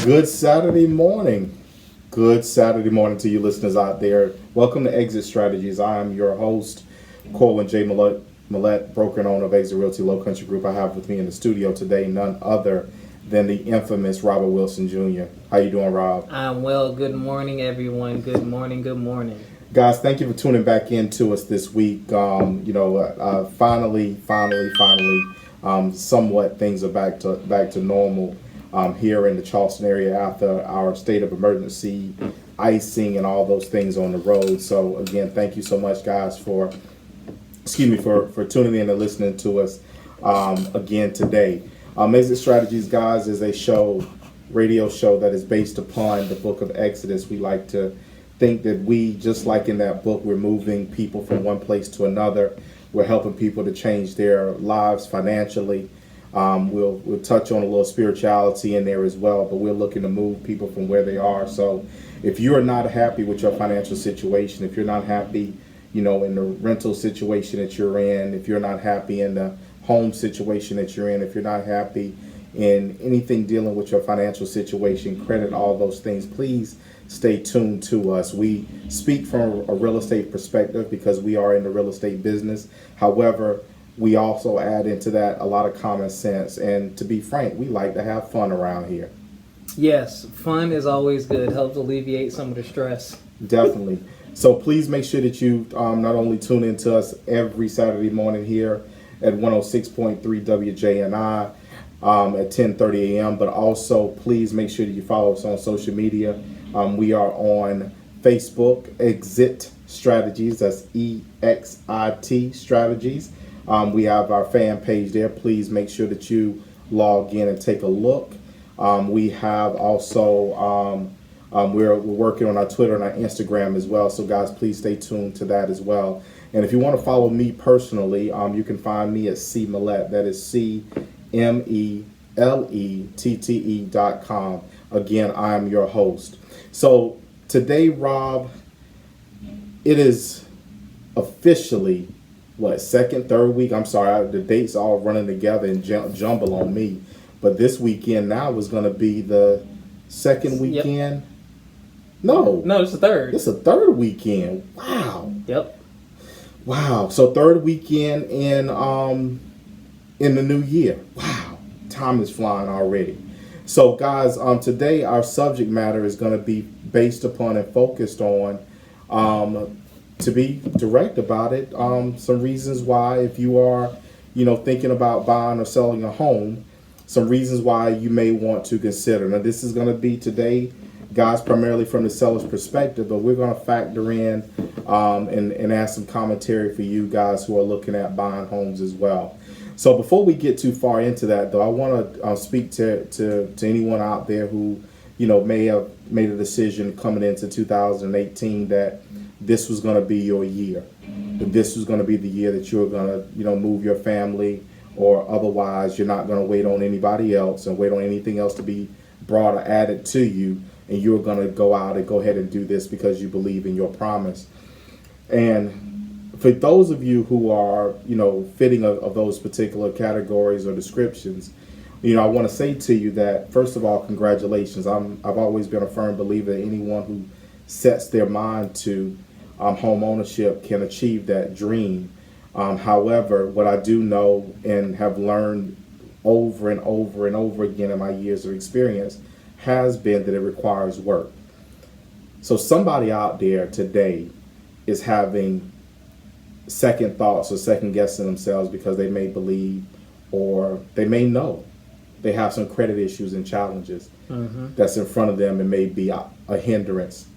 Good Saturday morning. Good Saturday morning to you listeners out there. Welcome to Exit Strategies. I am your host, 𝘀𝗶𝗹𝗃, broker and owner of Exit Realty 𝘀𝗃𝗃 Group. I have with me in the studio today none other than the infamous Robert Wilson Jr. How you doing, Rob? I'm well. Good morning, everyone. Good morning. Good morning. Guys, thank you for tuning back in to us this week. Finally, somewhat things are back to normal here in the Charleston area after our state of emergency, icing, and all those things on the road. So again, thank you so much, guys, for tuning in and listening to us again today. Exit Strategies, guys, is a radio show that is based upon the book of Exodus. We like to think that we, just like in that book, we're moving people from one place to another. We're helping people to change their lives financially. We'll touch on a little spirituality in there as well, but we're looking to move people from where they are. So if you're not happy with your financial situation, if you're not happy, in the rental situation that you're in, if you're not happy in the home situation that you're in, if you're not happy in anything dealing with your financial situation, credit, all those things, please stay tuned to us. We speak from a real estate perspective because we are in the real estate business. However, we also add into that a lot of common sense. And to be frank, we like to have fun around here. Yes, fun is always good. Helps alleviate some of the stress. Definitely. So please make sure that you not only tune in to us every Saturday morning here at 106.3 WJNI at 10:30 a.m., but also please make sure that you follow us on social media. We are on Facebook, Exit Strategies. That's EXIT Strategies. We have our fan page there. Please make sure that you log in and take a look. We have also, we're working on our Twitter and our Instagram as well. So guys, please stay tuned to that as well. And if you want to follow me personally, you can find me at 𝘀𝗃𝗲. That is 𝘀𝗶𝗹𝗃𝗲.com. Again, I am your host. So today, Rob, it is officially third week. I'm sorry, the dates all running together and jumble on me. But this weekend now is going to be the second weekend. Yep. No, it's the third. It's the third weekend. Wow. Yep. Wow. So third weekend in the new year. Wow. Time is flying already. So guys, today our subject matter is going to be based upon and focused on, to be direct about it, some reasons why, if you are, thinking about buying or selling a home, some reasons why you may want to consider. Now, this is going to be today, guys, primarily from the seller's perspective, but we're going to factor in and add some commentary for you guys who are looking at buying homes as well. So before we get too far into that, though, I want to speak to anyone out there who, may have made a decision coming into 2018 that this was going to be your year. That this was going to be the year that you're going to, move your family, or otherwise you're not going to wait on anybody else and wait on anything else to be brought or added to you. And you're going to go out and go ahead and do this because you believe in your promise. And for those of you who are, fitting of those particular categories or descriptions, I want to say to you that, first of all, congratulations. I've always been a firm believer that anyone who sets their mind to home ownership can achieve that dream. However, what I do know and have learned over and over and over again in my years of experience has been that it requires work. So somebody out there today is having second thoughts or second guessing themselves because they may believe or they may know they have some credit issues and challenges that's in front of them and may be a hindrance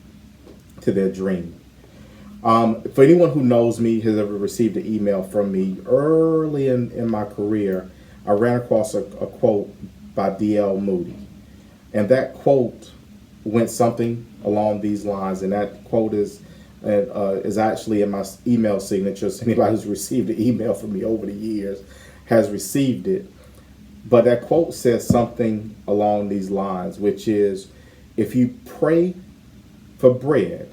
to their dream. For anyone who knows me, has ever received an email from me early in my career, I ran across a quote by D.L. Moody. And that quote went something along these lines. And that quote is actually in my email signature. So anybody who's received an email from me over the years has received it. But that quote says something along these lines, which is, if you pray for bread,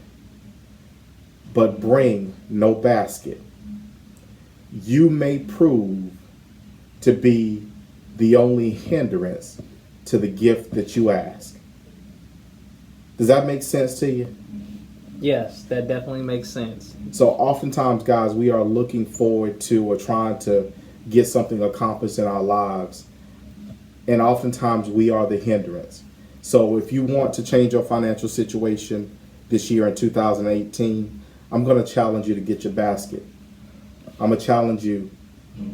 but bring no basket, you may prove to be the only hindrance to the gift that you ask. Does that make sense to you? Yes, that definitely makes sense. So oftentimes, guys, we are looking forward to or trying to get something accomplished in our lives. And oftentimes we are the hindrance. So if you want to change your financial situation this year in 2018, I'm going to challenge you to get your basket. I'm going to challenge you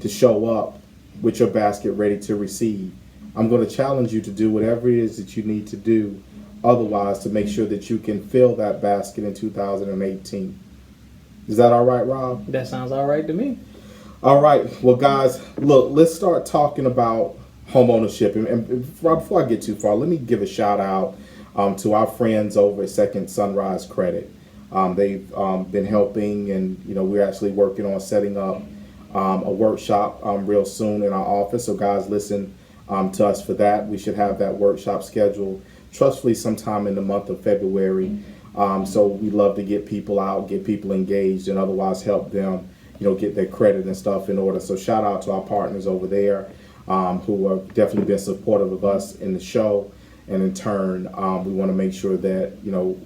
to show up with your basket ready to receive. I'm going to challenge you to do whatever it is that you need to do otherwise to make sure that you can fill that basket in 2018. Is that all right, Rob? That sounds all right to me. All right. Well, guys, look, let's start talking about home ownership. And before I get too far, let me give a shout out to our friends over at Second Sunrise Credit. They've been helping, and we're actually working on setting up a workshop real soon in our office. So guys, listen to us for that. We should have that workshop scheduled trustfully sometime in the month of February. So we'd love to get people out, get people engaged, and otherwise help them, get their credit and stuff in order. So shout out to our partners over there who have definitely been supportive of us in the show. And in turn, we want to make sure that,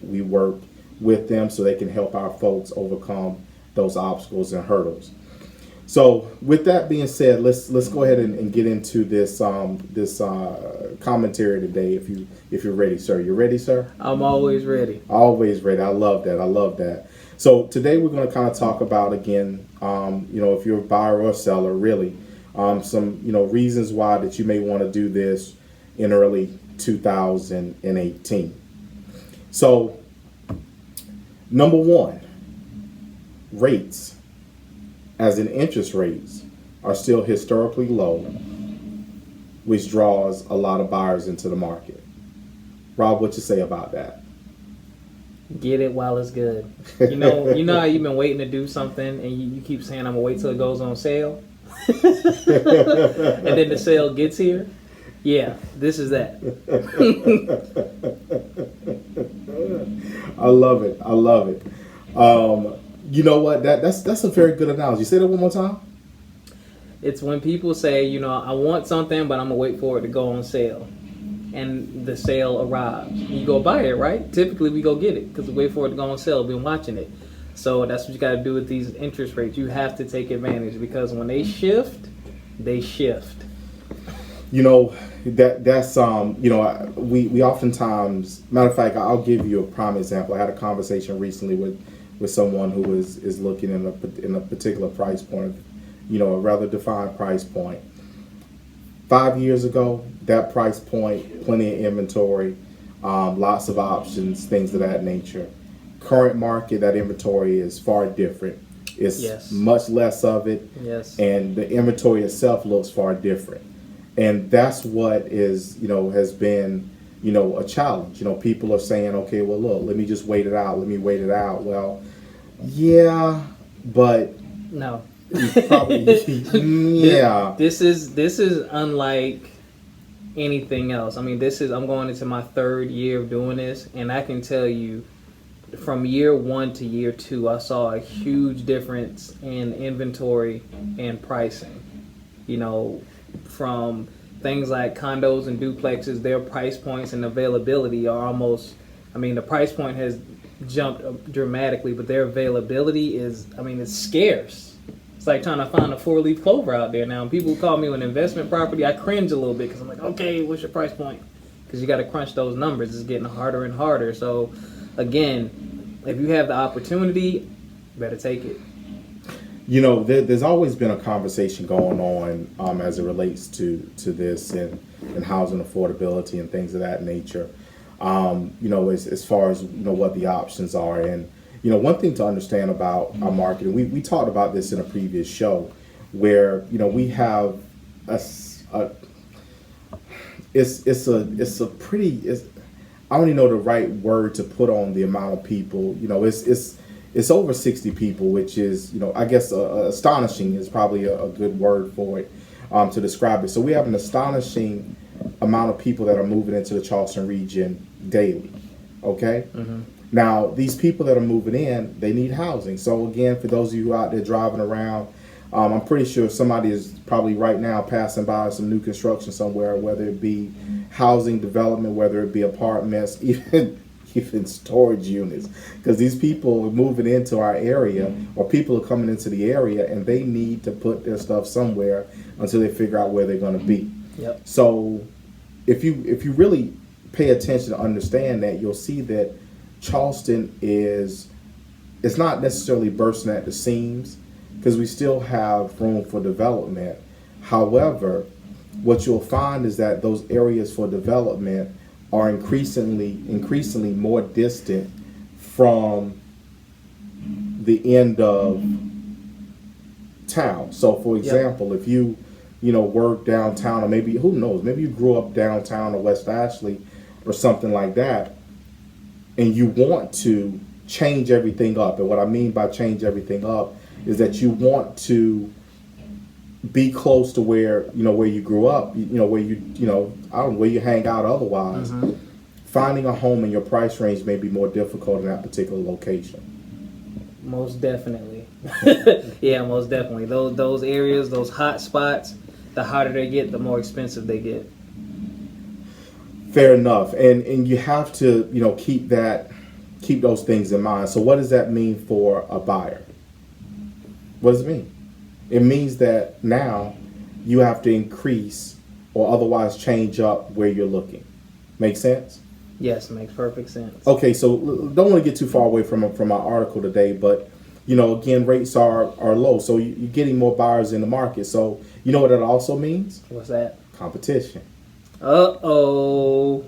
we work with them so they can help our folks overcome those obstacles and hurdles. So with that being said, let's go ahead and get into this commentary today. If you're ready, sir. You ready, sir? I'm always ready. Always ready. I love that. So today we're going to kind of talk about again, if you're a buyer or seller, really, some reasons why that you may want to do this in early 2018. So number one, rates. As in interest rates are still historically low, which draws a lot of buyers into the market. Rob, what you say about that? Get it while it's good. You know how you've been waiting to do something and you keep saying, I'm going to wait till it goes on sale? And then the sale gets here? Yeah, this is that. I love it. You know what? That's a very good analogy. Say that one more time. It's when people say, I want something, but I'm going to wait for it to go on sale. And the sale arrives. You go buy it, right? Typically, we go get it because we wait for it to go on sale. We've been watching it. So that's what you got to do with these interest rates. You have to take advantage because when they shift, they shift. We oftentimes, matter of fact, I'll give you a prime example. I had a conversation recently with someone who is looking in a particular price point, a rather defined price point. 5 years ago, that price point, plenty of inventory, lots of options, things of that nature. Current market, that inventory is far different. It's much less of it, and the inventory itself looks far different. And that's what is, has been, a challenge. People are saying, okay, well, look, let me just wait it out. Well, yeah, but no. Probably, yeah. This is unlike anything else. I mean, I'm going into my third year of doing this, and I can tell you, from year 1 to year 2, I saw a huge difference in inventory and pricing. From things like condos and duplexes, their price points and availability are almost, the price point has jumped dramatically, but their availability is, it's scarce. It's like trying to find a 4-leaf clover out there now. People call me an investment property, I cringe a little bit because I'm like, okay, what's your price point? Because you got to crunch those numbers. It's getting harder and harder. So again, if you have the opportunity, you better take it. There's always been a conversation going on as it relates to this and housing affordability and things of that nature. As far as what the options are, and one thing to understand about our market, and we talked about this in a previous show, where we have it's I don't even know the right word to put on the amount of people. It's over 60 people, which is, I guess astonishing is probably a good word for it to describe it. So we have an astonishing amount of people that are moving into the Charleston region daily. Okay? Mm-hmm. Now, these people that are moving in, they need housing. So again, for those of you out there driving around, I'm pretty sure somebody is probably right now passing by some new construction somewhere, whether it be housing development, whether it be apartments, even storage units, because these people are moving into our area, or people are coming into the area, and they need to put their stuff somewhere until they figure out where they're going to be. Yep. So if you really pay attention to understand that, you'll see that Charleston it's not necessarily bursting at the seams, because we still have room for development. However, what you'll find is that those areas for development are increasingly more distant from the end of town. So for example, if you work downtown, or maybe, who knows, maybe you grew up downtown or West Ashley or something like that, and you want to change everything up. And what I mean by change everything up is that you want to be close to where you grew up, where where you hang out otherwise. Finding a home in your price range may be more difficult in that particular location. Most definitely. Yeah, most definitely. Those areas, those hot spots, the hotter they get, the more expensive they get. Fair enough. And you have to, keep those things in mind. So what does that mean for a buyer? What does it mean? It means that now you have to increase or otherwise change up where you're looking. Make sense? Yes, makes perfect sense. Okay, so don't want to get too far away from our article today, but again, rates are low, so you're getting more buyers in the market. So you know what that also means? What's that? Competition. Uh-oh.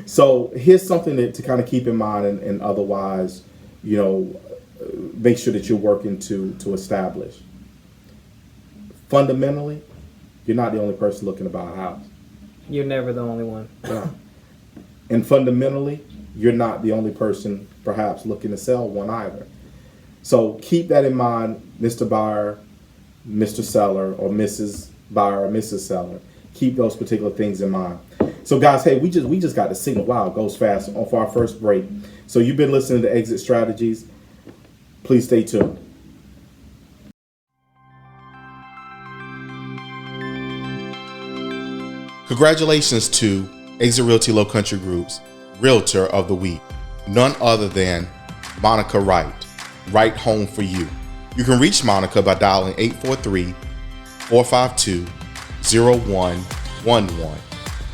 So here's something to kind of keep in mind, and otherwise, make sure that you're working to establish. Fundamentally, you're not the only person looking to buy a house. You're never the only one. Yeah. And fundamentally, you're not the only person perhaps looking to sell one either. So keep that in mind, Mr. Buyer, Mr. Seller, or Mrs. Buyer or Mrs. Seller. Keep those particular things in mind. So guys, hey, we just got the signal. Wow, it goes fast for our first break. So you've been listening to Exit Strategies. Please stay tuned. Congratulations to Exit Realty Low Country Group's Realtor of the Week, none other than Monica Wright. Right Home for You. You can reach Monica by dialing 843-452-0111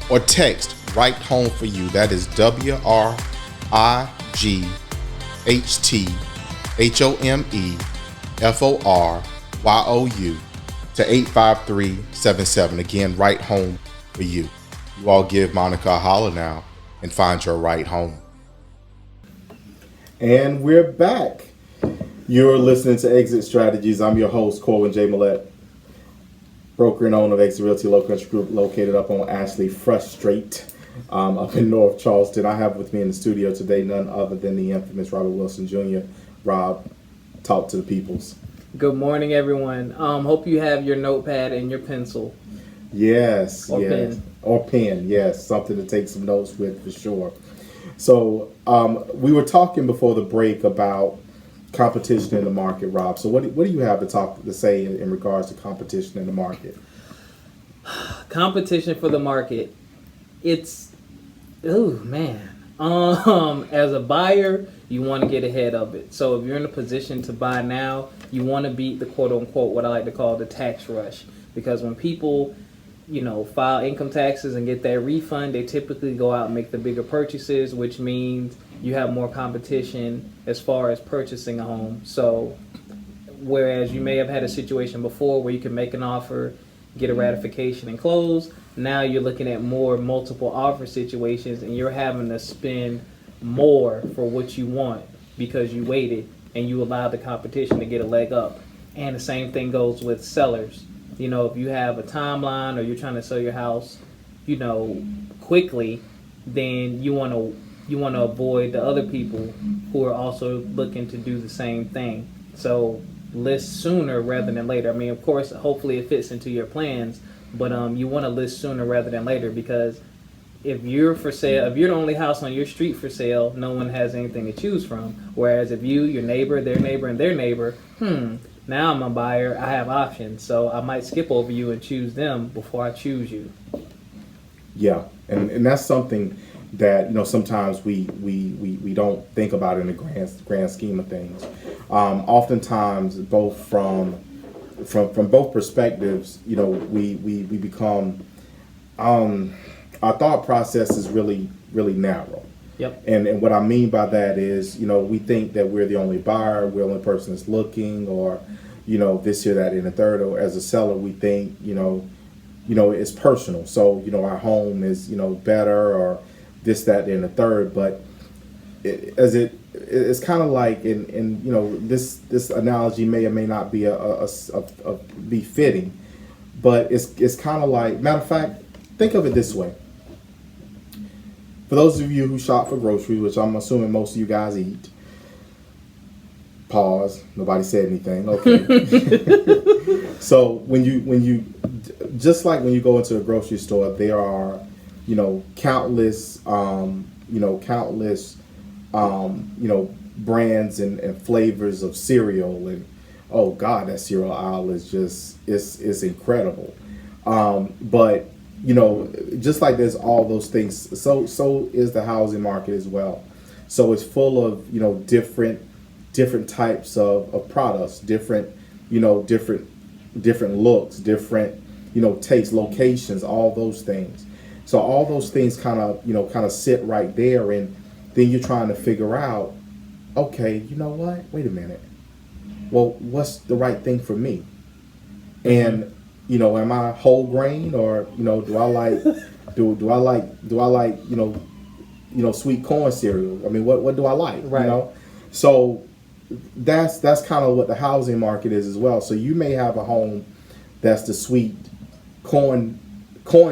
or text Right Home for You. That is 𝘺cie_HOMEFORYOU to 85377. Again, Right Home for You. You all give Monica a holler now and find your right home. And we're back. You're listening to Exit Strategies. I'm your host, 𝘀𝗲, broker and owner of Exit Realty Low Country Group, located up on Ashley Street, up in North Charleston. I have with me in the studio today none other than the infamous Robert Wilson Jr. Rob, talk to the peoples. Good morning, everyone. Hope you have your notepad and your pencil. Yes, or yes. pen. Or pen, yes. Something to take some notes with for sure. So we were talking before the break about competition in the market, Rob. So what do you have to say in regards to competition in the market? Competition for the market. It's, as a buyer, you want to get ahead of it. So if you're in a position to buy now, you want to beat the quote unquote, what I like to call the tax rush. Because when people, file income taxes and get that refund, they typically go out and make the bigger purchases, which means you have more competition as far as purchasing a home. So whereas you may have had a situation before where you can make an offer, get a ratification and close, now you're looking at more multiple offer situations and you're having to spend more for what you want because you waited and you allowed the competition to get a leg up. And the same thing goes with sellers. If you have a timeline or you're trying to sell your house, quickly, then you want to avoid the other people who are also looking to do the same thing. So list sooner rather than later. I mean, of course, hopefully it fits into your plans, but you want to list sooner rather than later, because if you're for sale, if you're the only house on your street for sale, no one has anything to choose from. Whereas if you, your neighbor, their neighbor, and their neighbor, now I'm a buyer, I have options, so I might skip over you and choose them before I choose you. Yeah, and that's something that sometimes we don't think about in the grand scheme of things. Oftentimes, both from both perspectives, we become our thought process is really narrow. Yep. And what I mean by that is, we think that we're the only buyer, we're the only person that's looking, or this or that and the third. Or as a seller, we think it's personal. So our home is better, or this, that, and the third. But it's kind of like, in this analogy may or may not be be fitting, but it's kind of like, matter of fact, think of it this way. For those of you who shop for groceries, which I'm assuming most of you guys eat. Pause. Nobody said anything. Okay. So when you just like when you go into a grocery store, there are countless brands and flavors of cereal, and oh God, that cereal aisle is just it's incredible. But just like there's all those things, so is the housing market as well. So it's full of different types of products, different looks, different tastes, locations, all those things. So all those things kind of sit right there, and then you're trying to figure out, okay, you know what? Wait a minute. Well, what's the right thing for me? And am I whole grain, or do I like sweet corn cereal? I mean, what do I like? Right. So that's kind of what the housing market is as well. So you may have a home that's the sweet corn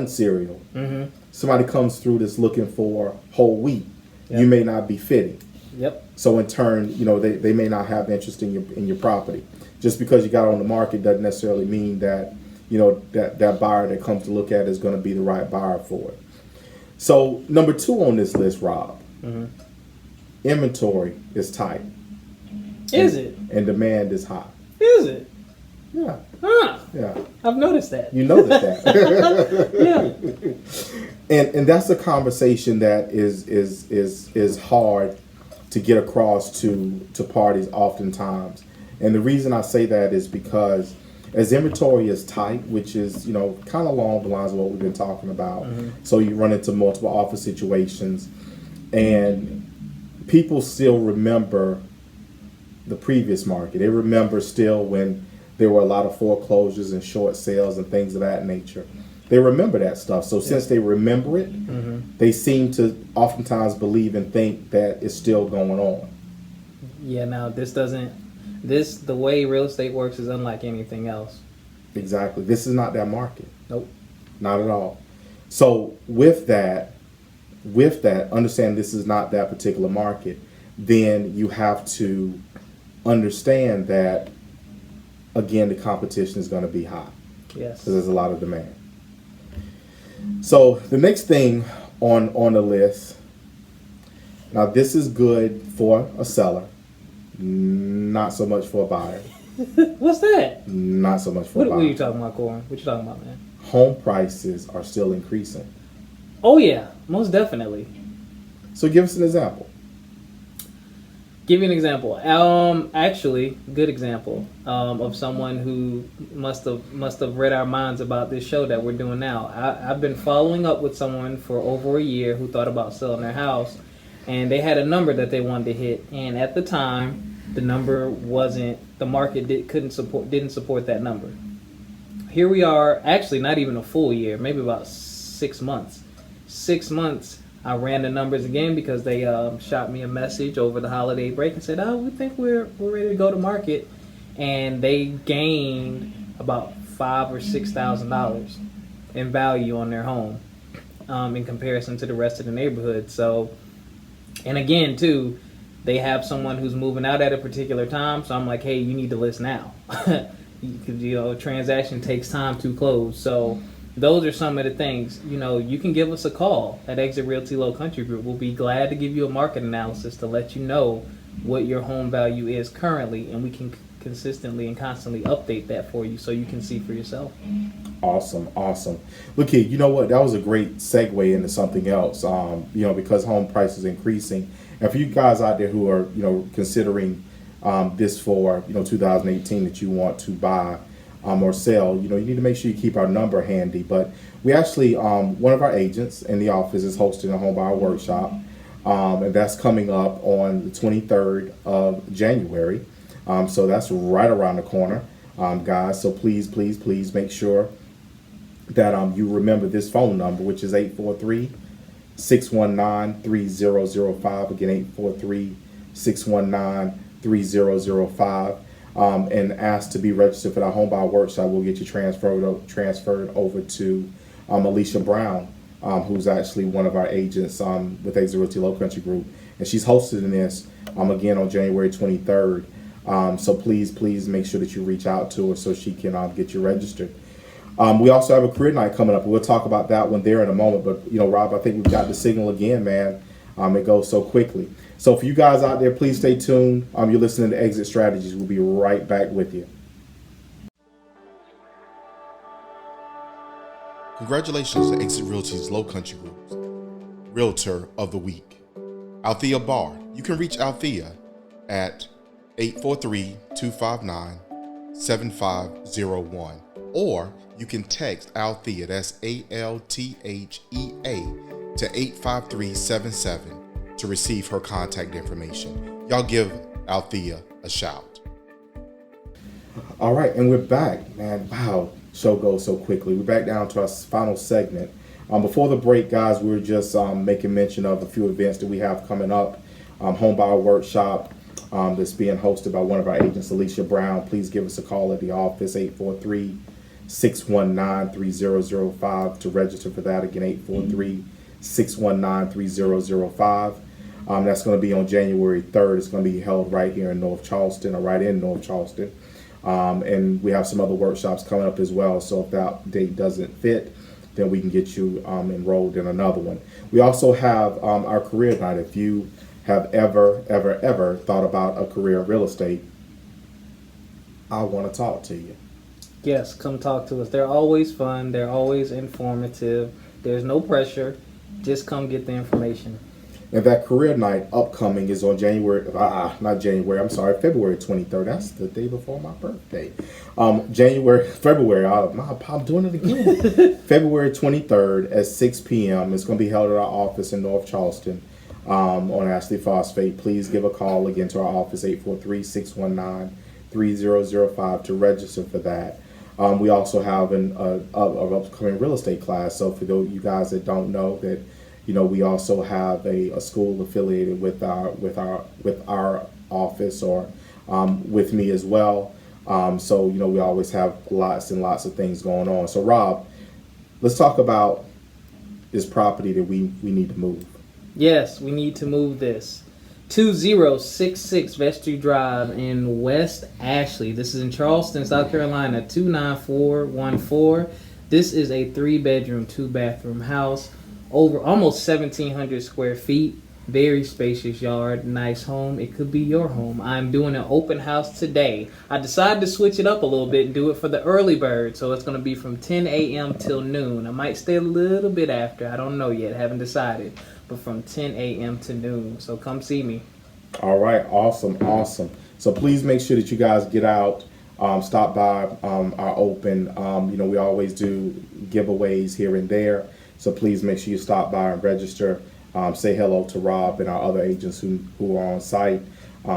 cereal. Mm-hmm. Somebody comes through that's looking for whole wheat. Yep. You may not be fitting. Yep. So in turn, they may not have interest in your property. Just because you got it on the market doesn't necessarily mean that that buyer that comes to look at it is going to be the right buyer for it. So number 2 on this list, Rob, inventory is tight. Is it? And demand is high. Is it? Yeah. Huh. Yeah. I've noticed that. You noticed that. Yeah. And that's a conversation that is hard to get across to parties oftentimes. And the reason I say that is because as inventory is tight, which is, kind of along the lines of what we've been talking about. So you run into multiple offer situations, and people still remember the previous market. They remember still when there were a lot of foreclosures and short sales and things of that nature. They remember that stuff. So since they remember it, they seem to oftentimes believe and think that it's still going on. Yeah, now the way real estate works is unlike anything else. Exactly. This is not that market. Nope. Not at all. So with that, understand this is not that particular market, then you have to understand that, again, the competition is going to be high. Yes. Because there's a lot of demand. So the next thing on the list, now this is good for a seller, not so much for a buyer. What's that? Not so much for a buyer. What are you talking about, Corn? What you talking about, man? Home prices are still increasing. Oh yeah, most definitely. So give us an example. Give you an example. Actually, good example of someone who must have read our minds about this show that we're doing now. I've been following up with someone for over a year who thought about selling their house, and they had a number that they wanted to hit, and at the time, the number wasn't. The market didn't support that number. Here we are. Actually, not even a full year. Maybe about 6 months. 6 months. I ran the numbers again because they shot me a message over the holiday break and said, "Oh, we think we're ready to go to market," and they gained about $5,000 or $6,000 in value on their home in comparison to the rest of the neighborhood. So, and again, too, they have someone who's moving out at a particular time. So I'm like, "Hey, you need to list now." Because a transaction takes time to close. So those are some of the things. You can give us a call at Exit Realty Low Country Group. We'll be glad to give you a market analysis to let you know what your home value is currently, and we can consistently and constantly update that for you so you can see for yourself. Awesome. Look here, you know what? That was a great segue into something else. Because home prices increasing, and for you guys out there who are, considering this for 2018 that you want to buy or sell, you need to make sure you keep our number handy. But we actually, one of our agents in the office is hosting a home buyer workshop, and that's coming up on the 23rd of January. So that's right around the corner, guys. So please make sure that you remember this phone number, which is 843-619-3005. Again, 843-619-3005. And ask to be registered for the home buyer workshop. We'll get you transferred over to Alicia Brown, who's actually one of our agents with 𝘀𝗲 Realty 𝘀𝗲 Group, and she's hosting this again on January 23rd. So please make sure that you reach out to her so she can get you registered. We also have a career night coming up. We'll talk about that one there in a moment. But Rob, I think we've got the signal again, man. It goes so quickly. So for you guys out there, please stay tuned. You're listening to Exit Strategies. We'll be right back with you. Congratulations to Exit Realty's 𝘀𝗃𝗲 Group's Realtor of the Week, 𝘀𝗃𝗲 Barr. You can reach 𝘀𝗃𝗲 at 843-259-7501, or you can text 𝘀𝗃𝗲, that's ALTHEA, to 85377 to receive her contact information. Y'all give 𝘀𝗃𝗲 a shout. All right, and we're back, man. Wow, show goes so quickly. We're back down to our final segment. Before the break, guys, we were just making mention of a few events that we have coming up. Home buyer workshop that's being hosted by one of our agents, Alicia Brown. Please give us a call at the office, 843-619-3005 to register for that. Again, 843-619-3005. That's going to be on January 3rd. It's going to be held right here in North Charleston, or right in North Charleston. And we have some other workshops coming up as well. So if that date doesn't fit, then we can get you enrolled in another one. We also have our career night. If you have ever thought about a career in real estate, I want to talk to you. Yes, come talk to us. They're always fun. They're always informative. There's no pressure. Just come get the information. And that career night upcoming is on February 23rd. That's the day before my birthday. I'm doing it again. February 23rd at 6 p.m. It's going to be held at our office in North Charleston on Ashley Phosphate. Please give a call again to our office, 843-619-3005 to register for that. We also have an upcoming real estate class. So for those you guys that don't know that, we also have a school affiliated with our office, or with me as well. So we always have lots and lots of things going on. So Rob, let's talk about this property that we need to move. Yes, we need to move this. 2066 Vestry Drive in West Ashley. This is in Charleston, South Carolina, 29414. This is a 3-bedroom, 2-bathroom house. Over almost 1,700 square feet, very spacious yard, nice home. It could be your home. I'm doing an open house today. I decided to switch it up a little bit and do it for the early bird, so it's going to be from 10 a.m. till noon. I might stay a little bit after. I don't know yet. Haven't decided. But from 10 a.m. to noon. So come see me. All right. Awesome. So please make sure that you guys get out, stop by our open. We always do giveaways here and there. So please make sure you stop by and register. Say hello to Rob and our other agents who are on site,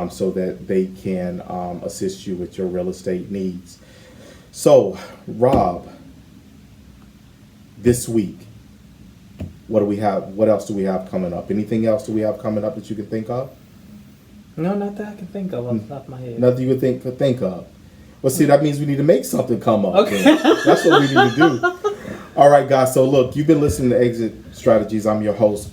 so that they can assist you with your real estate needs. So, Rob, this week, what do we have? What else do we have coming up? Anything else do we have coming up that you can think of? No, not that I can think of off the top of my head. Nothing you would think of. Well, see, that means we need to make something come up. Okay. That's what we need to do. All right, guys. So look, you've been listening to Exit Strategies. I'm your host,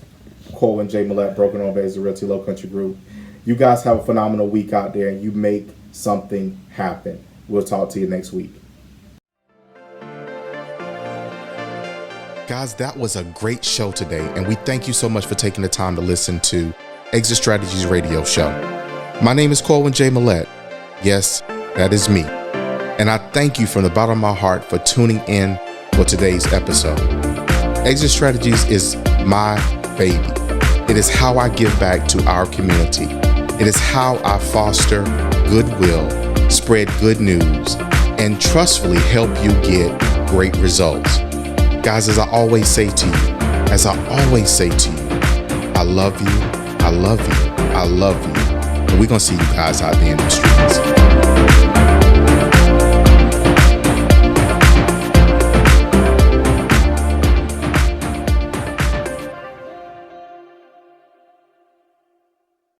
𝘀𝗲𝗹𝗃, broken on 𝘀𝗲 Realty 𝘀𝗃 Group. You guys have a phenomenal week out there, and you make something happen. We'll talk to you next week. Guys, that was a great show today, and we thank you so much for taking the time to listen to Exit Strategies Radio Show. My name is 𝘀𝗲𝗹𝗃. Yes, That is me. And I thank you from the bottom of my heart for tuning in for today's episode. Exit Strategies is my baby. It is how I give back to our community. It is how I foster goodwill, spread good news, and trustfully help you get great results. Guys, as I always say to you, I love you, I love you, I love you. And we're going to see you guys out there in the streets.